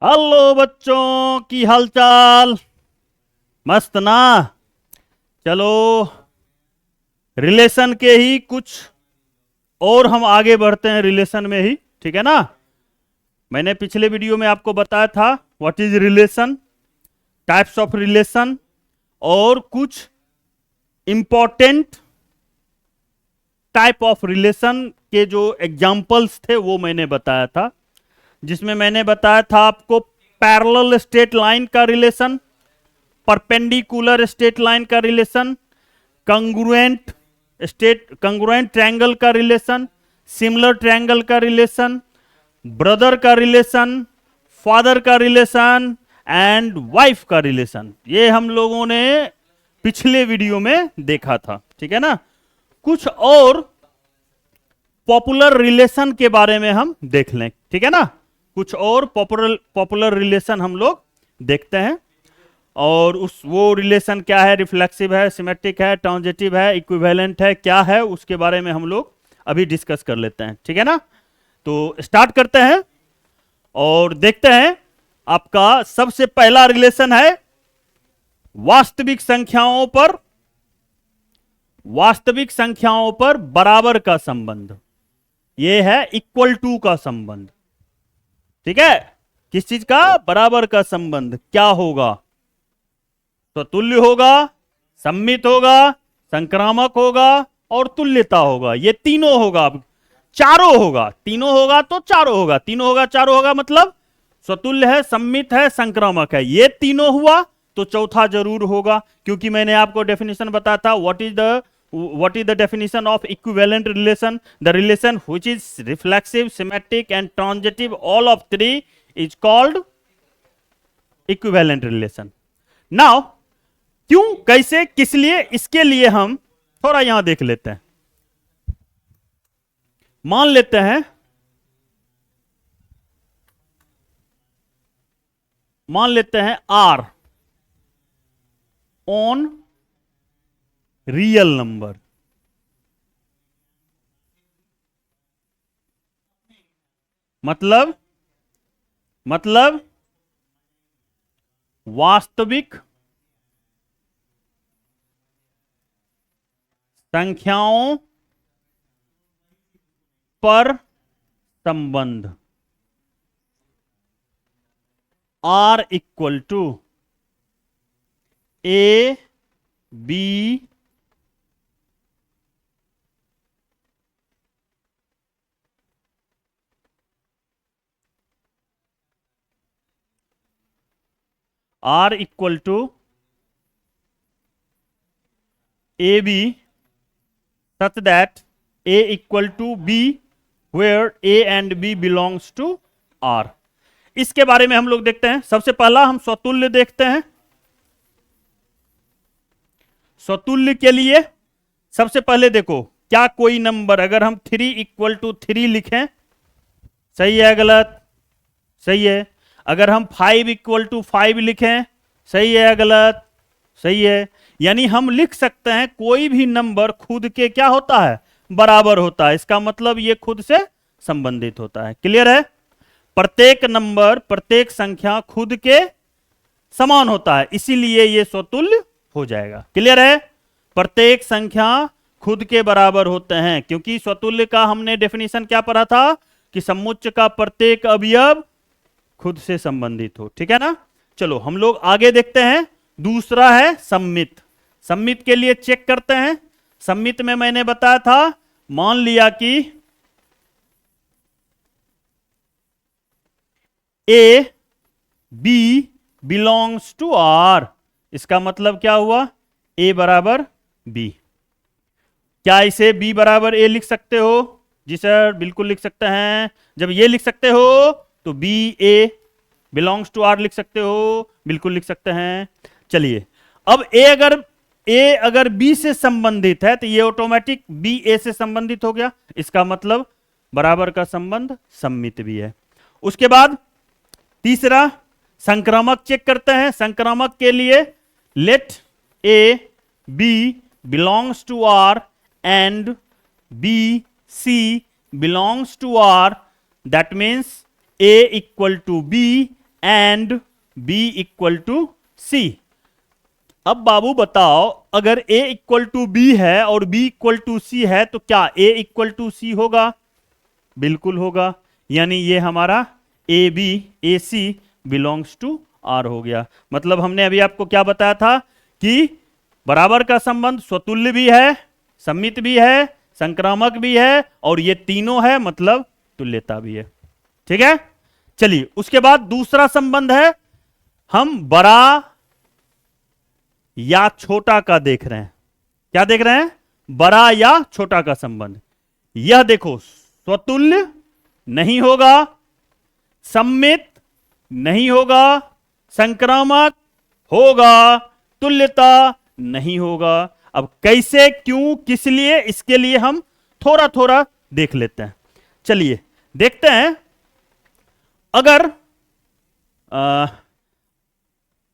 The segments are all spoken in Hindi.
हेलो बच्चों की हालचाल। मस्त ना। चलो, रिलेशन के ही कुछ और हम आगे बढ़ते हैं रिलेशन में ही, ठीक है ना। मैंने पिछले वीडियो में आपको बताया था what is relation, types of relation और कुछ इंपॉर्टेंट टाइप ऑफ रिलेशन के जो एग्जाम्पल्स थे वो मैंने बताया था, जिसमें मैंने बताया था आपको पैरेलल स्ट्रेट लाइन का रिलेशन, परपेंडिकुलर स्ट्रेट लाइन का रिलेशन, कंग्रुएंट ट्रायंगल का रिलेशन, सिमिलर ट्रायंगल का रिलेशन, ब्रदर का रिलेशन, फादर का रिलेशन एंड वाइफ का रिलेशन। ये हम लोगों ने पिछले वीडियो में देखा था, ठीक है ना। कुछ और पॉपुलर रिलेशन के बारे में हम देख लें, ठीक है ना। कुछ और पॉपुलर रिलेशन हम लोग देखते हैं, और वो रिलेशन क्या है, रिफ्लेक्सिव है, सिमेट्रिक है, ट्रांजिटिव है, इक्विवेलेंट है, क्या है, उसके बारे में हम लोग अभी डिस्कस कर लेते हैं, ठीक है ना। तो स्टार्ट करते हैं और देखते हैं। आपका सबसे पहला रिलेशन है वास्तविक संख्याओं पर बराबर का संबंध। यह है इक्वल टू का संबंध, ठीक है। किस चीज का बराबर का संबंध, क्या होगा, स्वतुल्य होगा, सम्मित होगा, संक्रामक होगा और तुल्यता होगा। ये तीनों होगा, अब चारों होगा, तीनों होगा तो चारों होगा, तीनों होगा चारों होगा, मतलब स्वतुल्य है, सम्मित है, संक्रामक है। ये तीनों हुआ तो चौथा जरूर होगा, क्योंकि मैंने आपको डेफिनेशन बताया था what is the definition of equivalent relation? The relation which is reflexive, symmetric and transitive, all of three is called equivalent relation. Now क्यों, कैसे, किस लिए, इसके लिए हम थोड़ा यहां देख लेते हैं। मान लेते हैं R ऑन रियल नंबर। मतलब वास्तविक संख्याओं पर संबंध R equal to A B R equal to AB such that A equal to B where A and B belongs to R। इसके बारे में हम लोग देखते हैं। सबसे पहला हम स्वतुल्य देखते हैं। स्वतुल्य के लिए सबसे पहले देखो, क्या कोई नंबर अगर हम 3 इक्वल टू 3 लिखें, सही है गलत, सही है। अगर हम 5 इक्वल टू 5 लिखें, सही है गलत, सही है। यानी हम लिख सकते हैं कोई भी नंबर खुद के क्या होता है, बराबर होता है। इसका मतलब ये खुद से संबंधित होता है। क्लियर है। प्रत्येक नंबर, प्रत्येक संख्या खुद के समान होता है, इसीलिए ये स्वतुल्य हो जाएगा। क्लियर है। प्रत्येक संख्या खुद के बराबर होते हैं, क्योंकि स्वतुल्य का हमने डेफिनेशन क्या पढ़ा था कि समुच्चय का प्रत्येक अवयव खुद से संबंधित हो, ठीक है ना। चलो हम लोग आगे देखते हैं। दूसरा है सम्मित। सम्मित के लिए चेक करते हैं। सम्मित में मैंने बताया था, मान लिया कि A B belongs to R। इसका मतलब क्या हुआ, A बराबर B। क्या इसे B बराबर A लिख सकते हो? जी सर, बिल्कुल लिख सकते हैं। जब ये लिख सकते हो तो B A belongs to R लिख सकते हो, बिल्कुल लिख सकते हैं। चलिए, अब A अगर B से संबंधित है तो ये ऑटोमेटिक B A से संबंधित हो गया। इसका मतलब बराबर का संबंध सम्मित भी है। उसके बाद तीसरा संक्रामक चेक करते हैं। संक्रामक के लिए let A B belongs to R and B C belongs to R, that means A equal to B and B equal to C. अब बाबू बताओ, अगर a इक्वल टू बी है और b इक्वल टू सी है तो क्या a इक्वल टू सी होगा? बिल्कुल होगा। यानी ये हमारा A B A C belongs to R हो गया। मतलब हमने अभी आपको क्या बताया था कि बराबर का संबंध स्वतुल्य भी है, सम्मित भी है, संक्रामक भी है और ये तीनों है, मतलब तुल्यता भी है। ठीक है, चलिए उसके बाद दूसरा संबंध है, हम बड़ा या छोटा का देख रहे हैं। क्या देख रहे हैं? बड़ा या छोटा का संबंध। यह देखो, स्वतुल्य नहीं होगा, सम्मित नहीं होगा, संक्रामक होगा, तुल्यता नहीं होगा। अब कैसे, क्यों, किस लिए, इसके लिए हम थोड़ा थोड़ा देख लेते हैं। चलिए देखते हैं। अगर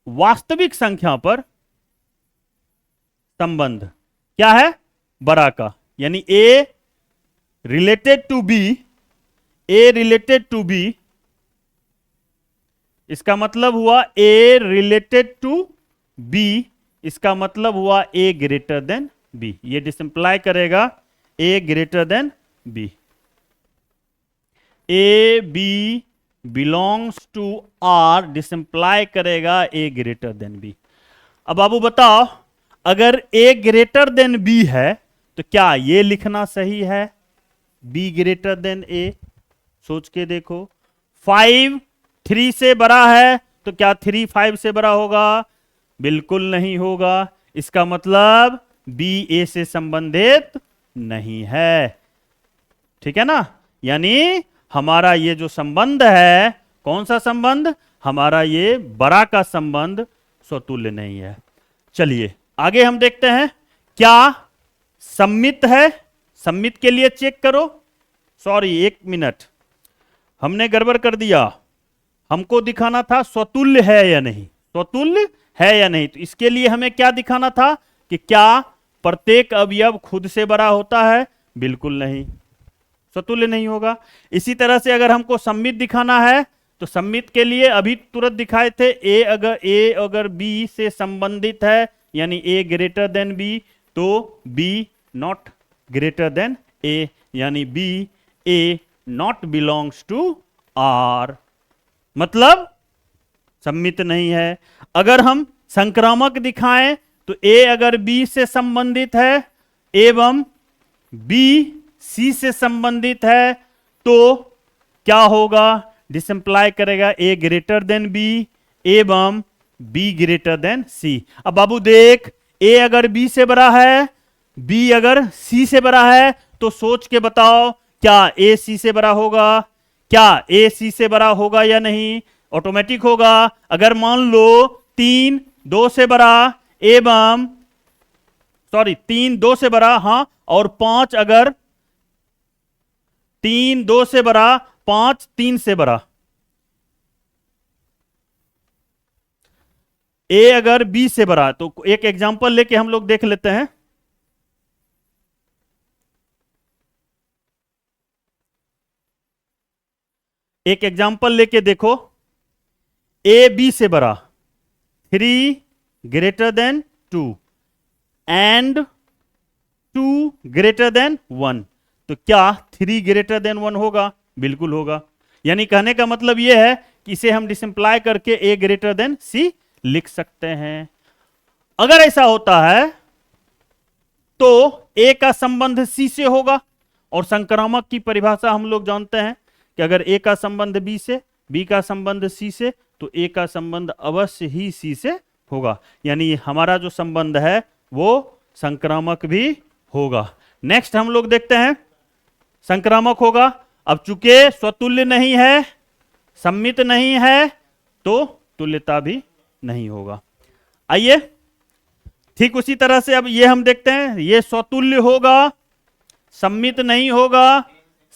वास्तविक संख्या पर संबंध क्या है? बड़ा का, यानी a related to b, a related to b, इसका मतलब हुआ a रिलेटेड टू b, इसका मतलब हुआ a ग्रेटर देन b। ये डिसिंप्लाई करेगा a greater than b। a b belongs to r this implies करेगा a ग्रेटर देन b। अब बाबू बताओ, अगर a ग्रेटर देन b है तो क्या ये लिखना सही है b ग्रेटर देन a? सोच के देखो। 5 3 से बड़ा है तो क्या 3 5 से बड़ा होगा? बिल्कुल नहीं होगा। इसका मतलब b a से संबंधित नहीं है। ठीक है ना? यानी हमारा ये जो संबंध है, कौन सा संबंध? हमारा ये बड़ा का संबंध स्वतुल्य नहीं है। चलिए आगे हम देखते हैं, क्या सम्मित है? सम्मित के लिए चेक करो। सॉरी, 1 मिनट, हमने गड़बड़ कर दिया। हमको दिखाना था स्वतुल्य है या नहीं, स्वतुल्य है या नहीं। तो इसके लिए हमें क्या दिखाना था कि क्या प्रत्येक अवयव खुद से बड़ा होता है? बिल्कुल नहीं, स्वतुल्य नहीं होगा। इसी तरह से अगर हमको सम्मित दिखाना है तो सम्मित के लिए अभी तुरंत दिखाए थे, a अगर b से संबंधित है यानी a ग्रेटर देन b, तो b not greater than a, यानी b a not belongs to r, मतलब सम्मित नहीं है। अगर हम संक्रामक दिखाएं तो a अगर b से संबंधित है एवं b c से संबंधित है तो क्या होगा? डिसिंप्लाई करेगा a ग्रेटर देन b एवं b ग्रेटर देन c। अब बाबू देख, a अगर b से बड़ा है, b अगर c से बड़ा है, तो सोच के बताओ क्या a c से बड़ा होगा? क्या a c से बड़ा होगा या नहीं? ऑटोमेटिक होगा। अगर मान लो 3 2 से बड़ा एवं 3 2 से बड़ा, हाँ, और 5 अगर 3 2 से बड़ा, 5 3 से बड़ा, a अगर b से बड़ा, तो एक एग्जांपल लेके हम लोग देख लेते हैं। एक एग्जांपल लेके देखो, a b से बड़ा, 3 greater than 2 and 2 greater than 1, तो क्या 3 ग्रेटर देन 1 होगा? बिल्कुल होगा। यानी कहने का मतलब यह है कि इसे हम डिसिंप्लाई करके a ग्रेटर देन c लिख सकते हैं। अगर ऐसा होता है तो a का संबंध c से होगा, और संक्रामक की परिभाषा हम लोग जानते हैं कि अगर a का संबंध b से, b का संबंध c से, तो a का संबंध अवश्य ही c से होगा। यानी हमारा जो संबंध है वो संक्रामक भी होगा। नेक्स्ट हम लोग देखते हैं, संक्रामक होगा। अब चूंकि स्वतुल्य नहीं है, सम्मित नहीं है, तो तुल्यता भी नहीं होगा। आइए, ठीक उसी तरह से अब ये हम देखते हैं, ये स्वतुल्य होगा, सम्मित नहीं होगा,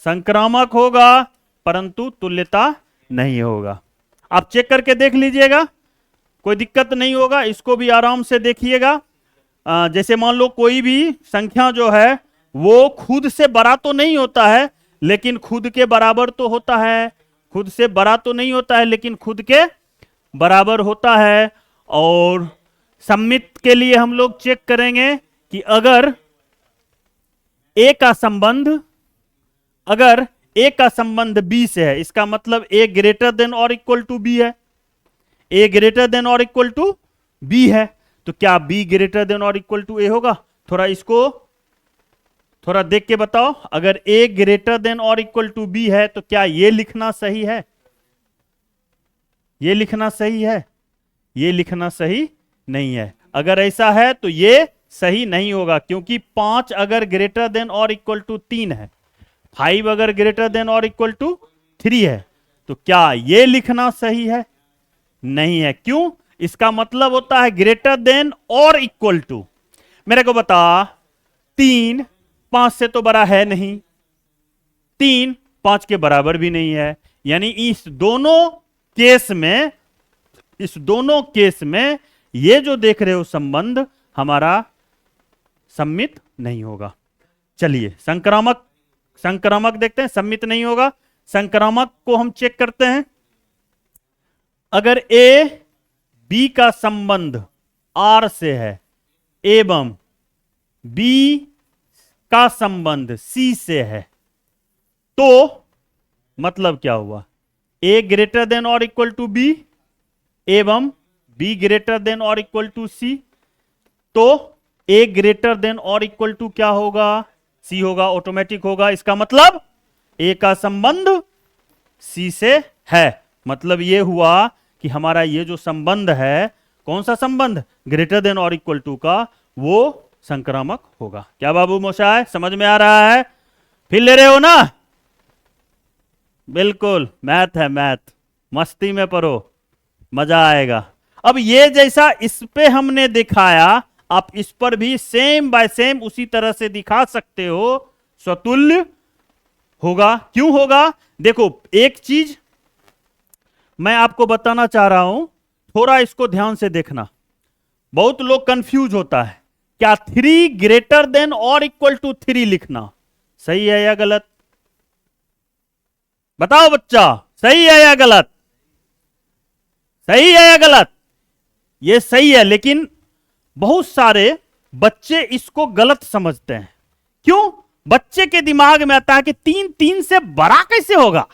संक्रामक होगा, परंतु तुल्यता नहीं होगा। आप चेक करके देख लीजिएगा, कोई दिक्कत नहीं होगा, इसको भी आराम से देखिएगा। जैसे मान लो कोई भी संख्या जो है वो खुद से बड़ा तो नहीं होता है लेकिन खुद के बराबर तो होता है, खुद से बड़ा तो नहीं होता है लेकिन खुद के बराबर होता है। और सममित के लिए हम लोग चेक करेंगे कि अगर ए का संबंध बी से है, इसका मतलब ए ग्रेटर देन और इक्वल टू बी है, ए ग्रेटर देन और इक्वल टू बी है, तो क्या बी ग्रेटर देन और इक्वल टू ए होगा? थोड़ा इसको थोड़ा देख के बताओ। अगर ए ग्रेटर देन और इक्वल टू बी है तो क्या ये लिखना सही है? ये लिखना सही है? ये लिखना सही नहीं है। अगर ऐसा है तो ये सही नहीं होगा, क्योंकि 5 अगर ग्रेटर देन और इक्वल टू 3 है, 5 अगर ग्रेटर देन और इक्वल टू 3 है, तो क्या ये लिखना सही है? नहीं है। क्यों? इसका मतलब होता है ग्रेटर देन और इक्वल टू। मेरे को बता, 3 5 से तो बड़ा है नहीं, 3 5 के बराबर भी नहीं है, यानी इस दोनों केस में ये जो देख रहे हो संबंध हमारा सम्मित नहीं होगा। चलिए संक्रामक देखते हैं। सम्मित नहीं होगा। संक्रामक को हम चेक करते हैं। अगर ए बी का संबंध आर से है एवं बी का संबंध सी से है, तो मतलब क्या हुआ? ए ग्रेटर देन और इक्वल टू बी एवं बी ग्रेटर देन और इक्वल टू सी, तो ए ग्रेटर देन और इक्वल टू क्या होगा? सी होगा, ऑटोमेटिक होगा। इसका मतलब ए का संबंध सी से है। मतलब ये हुआ कि हमारा ये जो संबंध है, कौन सा संबंध? ग्रेटर देन और इक्वल टू का, वो संक्रामक होगा। क्या बाबू मोशाय, समझ में आ रहा है? फिर ले रहे हो ना? बिल्कुल, मैथ है, मैथ, मस्ती में पढ़ो, मजा आएगा। अब ये जैसा इस पे हमने दिखाया, आप इस पर भी सेम बाय सेम उसी तरह से दिखा सकते हो, स्वतुल्य होगा। क्यों होगा? देखो, एक चीज मैं आपको बताना चाह रहा हूं, थोड़ा इसको ध्यान से देखना। बहुत लोग कंफ्यूज होता है, क्या 3 ग्रेटर देन और इक्वल टू 3 लिखना सही है या गलत? बताओ बच्चा, सही है या गलत? सही है या गलत? ये सही है, लेकिन बहुत सारे बच्चे इसको गलत समझते हैं। क्यों? बच्चे के दिमाग में आता है कि 3 3 से बड़ा कैसे होगा?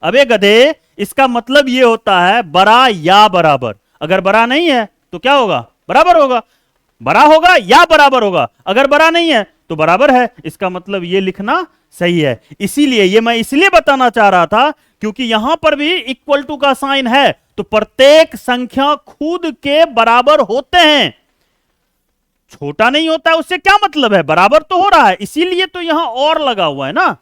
अबे गधे, इसका मतलब यह होता है बड़ा या बराबर। अगर बड़ा नहीं है तो क्या होगा? बराबर होगा। बड़ा होगा या बराबर होगा। अगर बड़ा नहीं है तो बराबर है। इसका मतलब यह लिखना सही है। इसीलिए ये मैं इसलिए बताना चाह रहा था क्योंकि यहां पर भी इक्वल टू का साइन है, तो प्रत्येक संख्या खुद के बराबर होते हैं। छोटा नहीं होता है, उससे क्या मतलब है? बराबर तो हो रहा है, इसीलिए तो यहां और लगा हुआ है ना।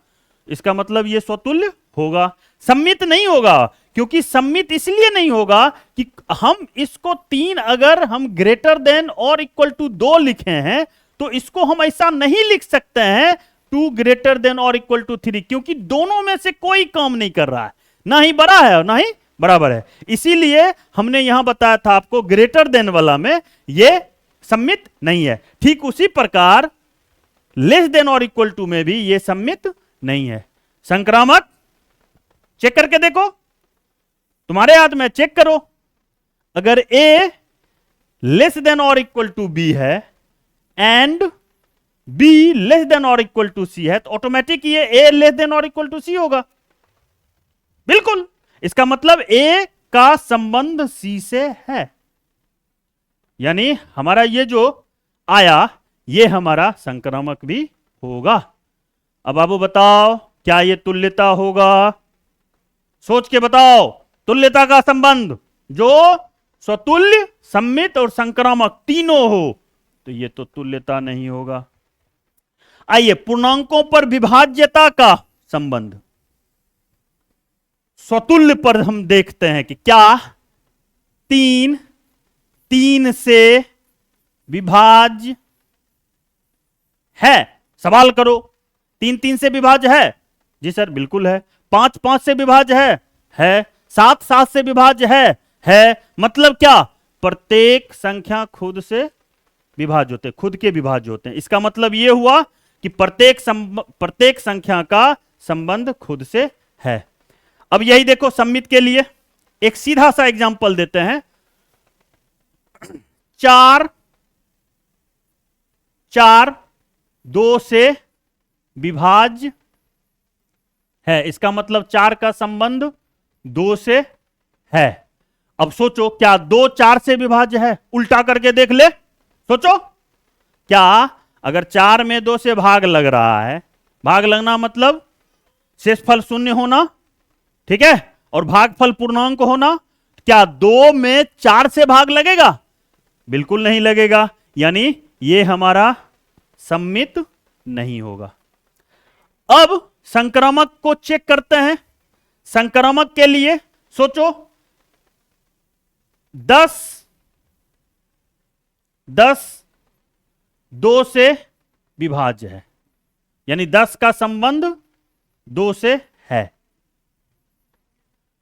इसका मतलब यह स्वतुल्य होगा, सम्मित नहीं होगा। क्योंकि सम्मित इसलिए नहीं होगा कि हम इसको 3 अगर हम ग्रेटर देन और इक्वल टू 2 लिखे हैं, तो इसको हम ऐसा नहीं लिख सकते हैं 2 ग्रेटर देन और इक्वल टू 3, क्योंकि दोनों में से कोई काम नहीं कर रहा है, ना ही बड़ा है और ना ही बराबर है। इसीलिए हमने यहां बताया था आपको, ग्रेटर देन वाला में यह सम्मित नहीं है। ठीक उसी प्रकार लेस देन और इक्वल टू में भी यह सम्मित नहीं है। संक्रामक चेक करके देखो, तुम्हारे हाथ में, चेक करो। अगर ए लेस देन और इक्वल टू बी है एंड बी लेस देन और इक्वल टू सी है, तो ऑटोमेटिक ये ए लेस देन और इक्वल टू सी होगा। बिल्कुल, इसका मतलब ए का संबंध सी से है, यानी हमारा ये जो आया ये हमारा संक्रामक भी होगा। अब बाबू बताओ, क्या ये तुल्यता होगा? सोच के बताओ। तुल्यता का संबंध जो स्वतुल्य, सम्मित और संक्रामक तीनों हो, तो ये तो तुल्यता नहीं होगा। आइए, पूर्णांकों पर विभाज्यता का संबंध स्वतुल्य पर हम देखते हैं कि क्या 3 3 से विभाज्य है? सवाल करो। 3 3 से विभाज्य है? जी सर बिल्कुल है। 5 5 से विभाज्य है। 7 7 से विभाज्य है। मतलब क्या? प्रत्येक संख्या खुद से विभाज्य होते, खुद के विभाज्य होते हैं। इसका मतलब यह हुआ कि प्रत्येक संख्या का संबंध खुद से है। अब यही देखो सम्मित के लिए, एक सीधा सा एग्जांपल देते हैं। 4 2 से विभाज्य है, इसका मतलब 4 का संबंध 2 से है। अब सोचो, क्या 2 4 से विभाज्य है? उल्टा करके देख ले, सोचो, क्या अगर 4 में 2 से भाग लग रहा है, भाग लगना मतलब शेषफल शून्य होना, ठीक है, और भागफल पूर्णांक होना, क्या 2 में 4 से भाग लगेगा? बिल्कुल नहीं लगेगा, यानी ये हमारा सम्मित नहीं होगा। अब संक्रामक को चेक करते हैं। संक्रामक के लिए सोचो, 10 2 से विभाज्य है, यानी 10 का संबंध 2 से है।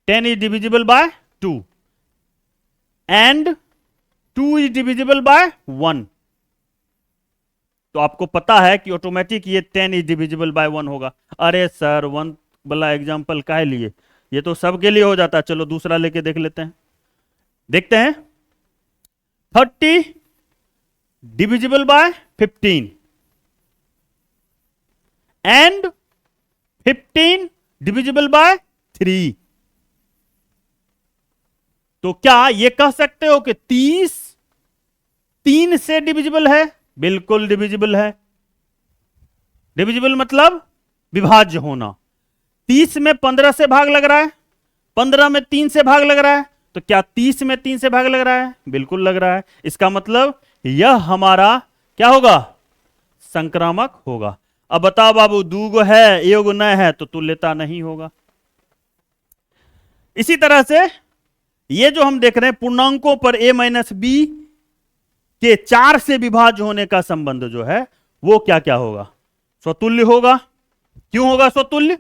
10 is divisible by 2 and 2 is divisible by 1। तो आपको पता है कि ऑटोमेटिक ये 10 is divisible by 1 होगा। अरे सर 1 वाला एग्जांपल काहे लिए? ये तो सबके लिए हो जाता है। चलो दूसरा लेके देख लेते हैं। देखते हैं, 30 divisible by 15 and 15 divisible by 3। तो क्या ये कह सकते हो कि 30 3 से डिविजिबल है? बिल्कुल डिविजिबल है। डिविजिबल मतलब विभाज्य होना। 30 में 15 से भाग लग रहा है, 15 में 3 से भाग लग रहा है, तो क्या 30 में 3 से भाग लग रहा है? बिल्कुल लग रहा है। इसका मतलब यह हमारा क्या होगा? संक्रामक होगा। अब बताओ बाबू, 2 गो है, 1 गो न है, तो तुल्यता नहीं होगा। इसी तरह से ये जो हम देख रहे हैं पूर्णांकों पर a माइनस बी के 4 से विभाज्य होने का संबंध जो है वो क्या क्या होगा? स्वतुल्य होगा। क्यों होगा स्वतुल्य?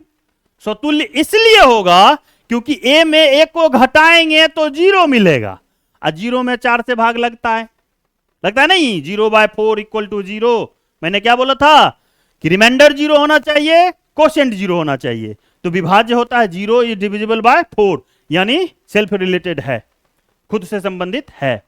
स्वतुल्य इसलिए होगा क्योंकि a में 1 को घटाएंगे तो 0 मिलेगा, और 0 में 4 से भाग लगता है नहीं? 0/4 इक्वल टू 0। मैंने क्या बोला था कि रिमाइंडर 0 होना चाहिए, कोशेंट 0 होना चाहिए। तो विभाज्य होता है 0 इज डिविजिबल बाय 4, यानी सेल्फ रिलेटेड है, खुद से संबंधित है।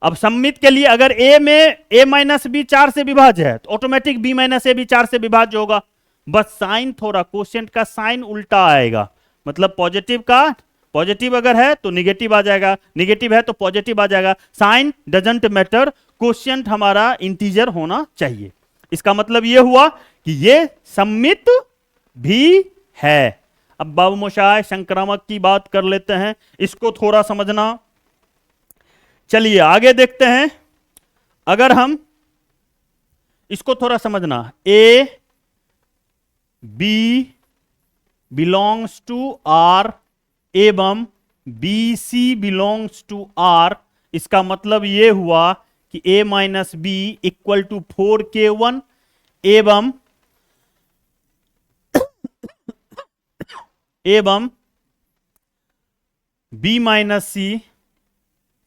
अब सम्मित के लिए अगर a में a माइनस बी 4 से विभाज्य है तो ऑटोमेटिक b माइनस ए भी 4 से विभाज्य होगा। बस साइन थोड़ा, क्वोशिएंट का साइन उल्टा आएगा। मतलब पॉजिटिव का पॉजिटिव अगर है तो निगेटिव आ जाएगा, निगेटिव है तो पॉजिटिव आ जाएगा। साइन डजंट मैटर, क्वोशिएंट हमारा इंटीजर होना चाहिए। इसका मतलब यह हुआ कि यह सम्मित भी है। अब बाबू मोशाय संक्रामक की बात कर लेते हैं, इसको थोड़ा समझना। चलिए आगे देखते हैं। अगर हम इसको थोड़ा समझना, A B belongs to R एवं B C belongs to R, इसका मतलब यह हुआ कि a minus B equal to 4k1 एवं b minus C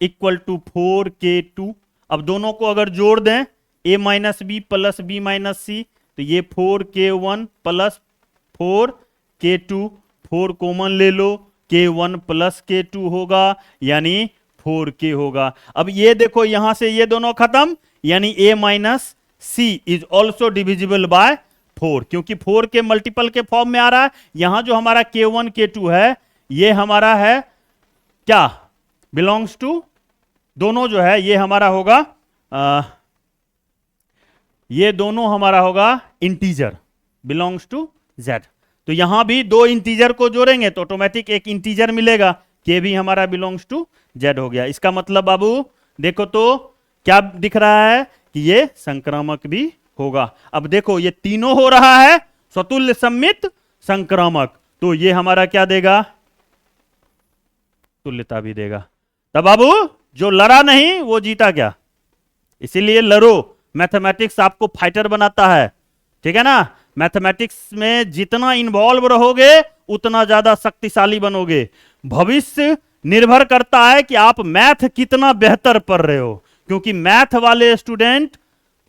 equal to 4k2। अब दोनों को अगर जोड़ दें, a minus B plus B minus C, तो ये 4k1 प्लस 4k2, 4 कॉमन ले लो, k1 प्लस k2 होगा, यानी 4k होगा। अब ये देखो यहां से ये दोनों खत्म, यानी a minus C is also divisible by 4, क्योंकि 4 के मल्टीपल के फॉर्म में आ रहा है। यहां जो हमारा k1 k2 है ये हमारा है क्या? बिलोंग्स टू, दोनों जो है ये हमारा होगा ये दोनों हमारा होगा इंटीजर, बिलोंग्स टू z। तो यहां भी 2 इंटीजर को जोड़ेंगे तो ऑटोमेटिक एक इंटीजर मिलेगा, के भी हमारा बिलोंग्स टू z हो गया। इसका मतलब बाबू देखो तो क्या दिख रहा है कि ये संक्रामक भी होगा। अब देखो ये तीनों हो रहा है स्वतुल्य सम्मित संक्रामक, तो ये हमारा क्या देगा? तुल्यता भी देगा। तब बाबू जो लड़ा नहीं वो जीता क्या? इसीलिए लड़ो। मैथमेटिक्स आपको फाइटर बनाता है, ठीक है ना? मैथमेटिक्स में जितना इन्वॉल्व रहोगे उतना ज्यादा शक्तिशाली बनोगे। भविष्य निर्भर करता है कि आप मैथ कितना बेहतर पढ़ रहे हो, क्योंकि मैथ वाले स्टूडेंट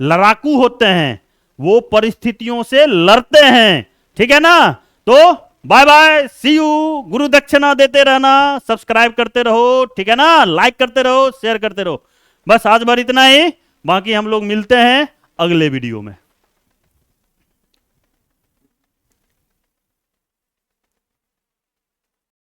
लड़ाकू होते हैं, वो परिस्थितियों से लड़ते हैं, ठीक है ना? तो बाय बाय, सी यू। गुरु दक्षिणा देते रहना, सब्सक्राइब करते रहो, ठीक है ना, लाइक करते रहो, शेयर करते रहो। बस आज बार इतना ही, बाकी हम लोग मिलते हैं अगले वीडियो में।